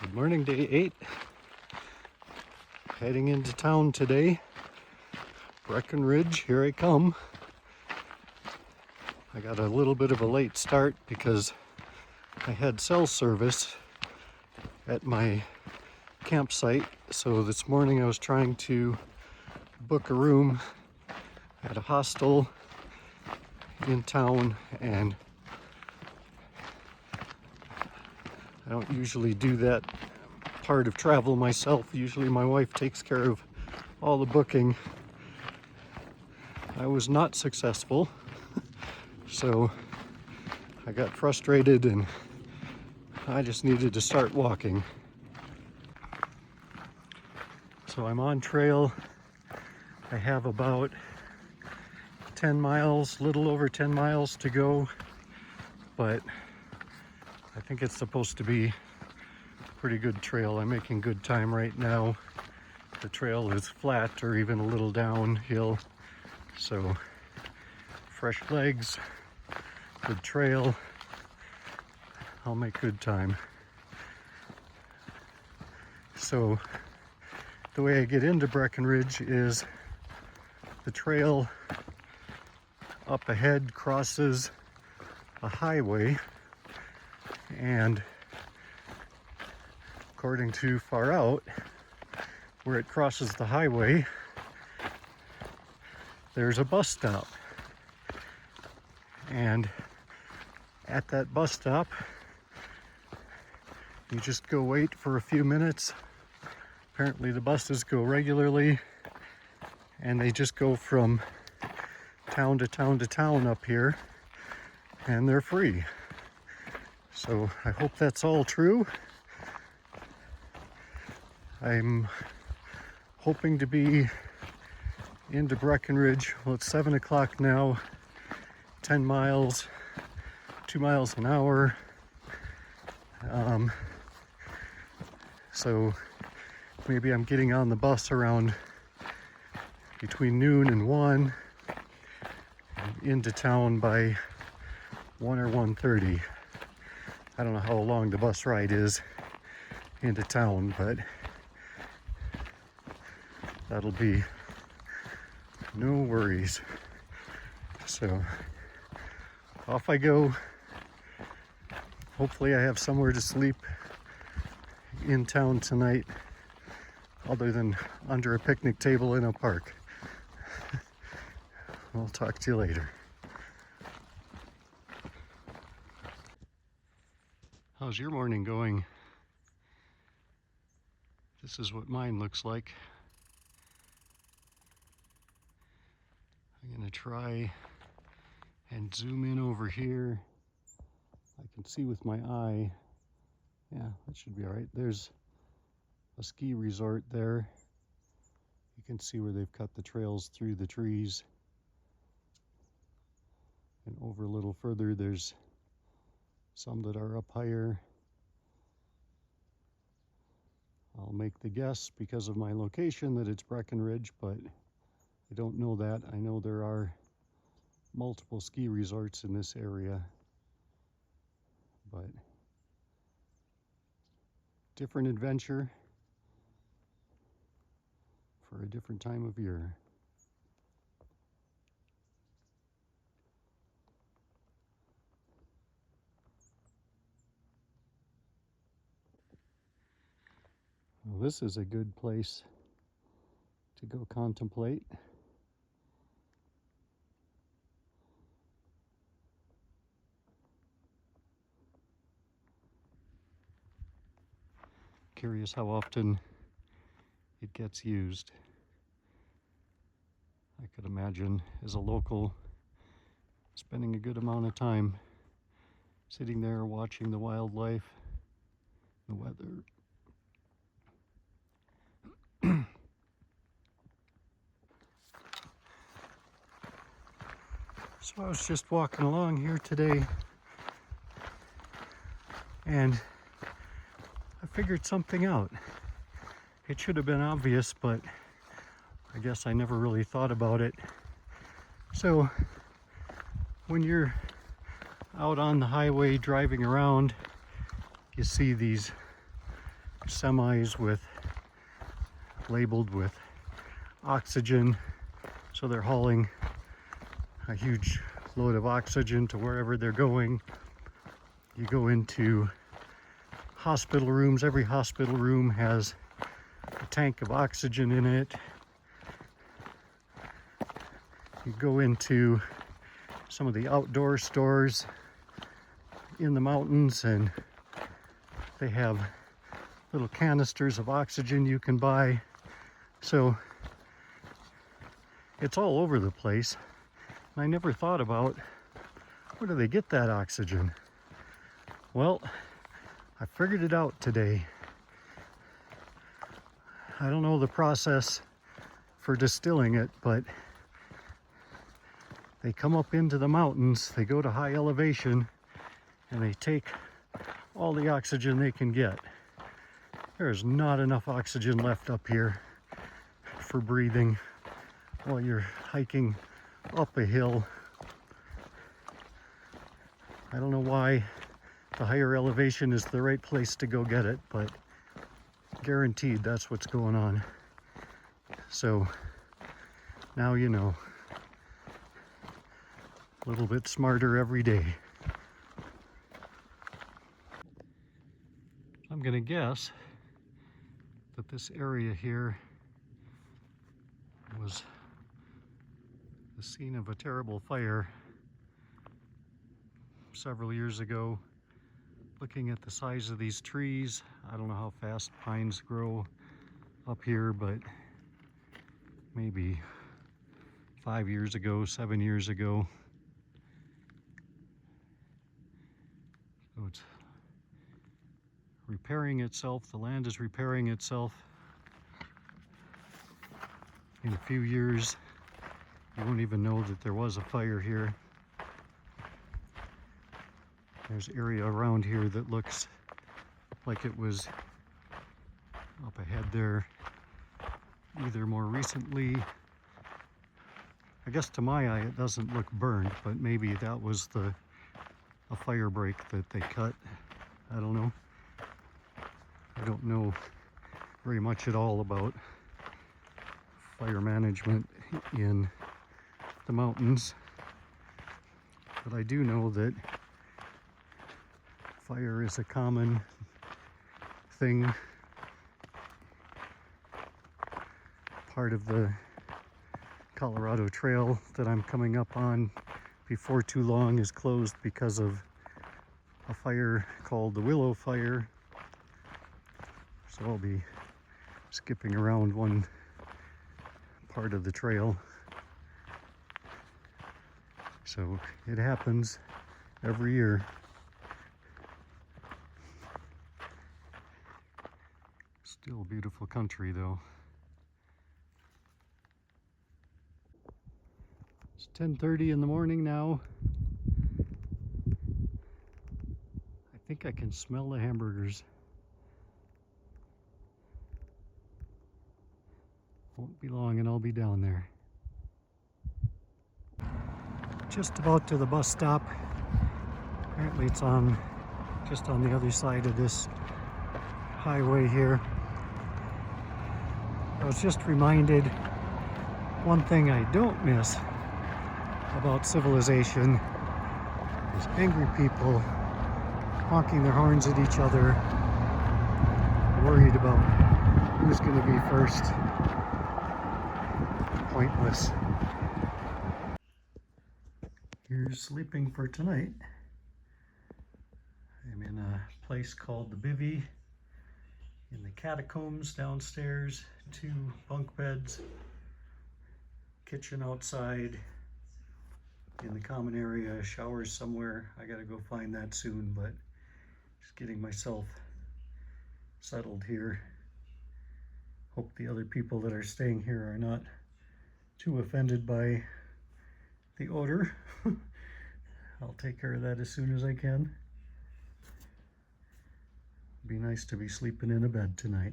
Good morning, day 8. Heading into town today. Breckenridge, here I come. I got a little bit of a late start because I had cell service at my campsite. So this morning I was trying to book a room at a hostel in town, and I don't usually do that part of travel myself. Usually my wife takes care of all the booking. I was not successful, so I got frustrated and I just needed to start walking. So I'm on trail. I have about 10 miles, little over 10 miles to go, but I think it's supposed to be a pretty good trail. I'm making good time right now. The trail is flat or even a little downhill, so fresh legs, good trail. I'll make good time. So the way I get into Breckenridge is the trail up ahead crosses a highway, and according to far out, where it crosses the highway, there's a bus stop. And at that bus stop, you just go wait for a few minutes. Apparently the buses go regularly, and they just go from town to town to town up here, and they're free. So I hope that's all true. I'm hoping to be into Breckenridge. Well, it's 7 o'clock now, 10 miles, 2 miles an hour. So maybe I'm getting on the bus around between noon and 1, and into town by 1 or 1:30. I don't know how long the bus ride is into town, but that'll be no worries. So off I go. Hopefully I have somewhere to sleep in town tonight, other than under a picnic table in a park. I'll talk to you later. How's your morning going? This is what mine looks like. I'm gonna try and zoom in over here. I can see with my eye. Yeah, that should be all right. There's a ski resort there. You can see where they've cut the trails through the trees. And over a little further, there's some that are up higher. I'll make the guess because of my location that it's Breckenridge, but I don't know that. I know there are multiple ski resorts in this area, but different adventure for a different time of year. Well, this is a good place to go contemplate. Curious how often it gets used. I could imagine, as a local, spending a good amount of time sitting there watching the wildlife, the weather. So I was just walking along here today, and I figured something out. It should have been obvious, but I guess I never really thought about it. So when you're out on the highway driving around, you see these semis labeled with oxygen. So they're hauling a huge load of oxygen to wherever they're going. You go into hospital rooms. Every hospital room has a tank of oxygen in it. You go into some of the outdoor stores in the mountains, and they have little canisters of oxygen you can buy. So it's all over the place. And I never thought about, where do they get that oxygen? Well, I figured it out today. I don't know the process for distilling it, but they come up into the mountains, they go to high elevation, and they take all the oxygen they can get. There's not enough oxygen left up here for breathing while you're hiking up a hill. I don't know why the higher elevation is the right place to go get it, but guaranteed that's what's going on. So now you know. A little bit smarter every day. I'm gonna guess that this area here was the scene of a terrible fire several years ago. Looking at the size of these trees, I don't know how fast pines grow up here, but maybe 5 years ago, 7 years ago. So it's repairing itself. The land is repairing itself. In a few years, you won't even know that there was a fire here. There's area around here that looks like it was up ahead there either more recently. I guess to my eye it doesn't look burned, but maybe that was a fire break that they cut. I don't know. I don't know very much at all about fire management in the mountains, but I do know that fire is a common thing, part of the Colorado Trail that I'm coming up on before too long is closed because of a fire called the Willow Fire. So I'll be skipping around one part of the trail. So it happens every year. Still beautiful country though. It's 10:30 in the morning now. I think I can smell the hamburgers. Won't be long and I'll be down there. Just about to the bus stop. Apparently it's just on the other side of this highway here. I was just reminded, one thing I don't miss about civilization is angry people honking their horns at each other, worried about who's going to be first. Pointless. Here's sleeping for tonight. I'm in a place called the Bivvy in the catacombs downstairs. 2 bunk beds, kitchen outside, in the common area, showers somewhere. I gotta go find that soon, but just getting myself settled here. Hope the other people that are staying here are not too offended by the odor. I'll take care of that as soon as I can. Be nice to be sleeping in a bed tonight.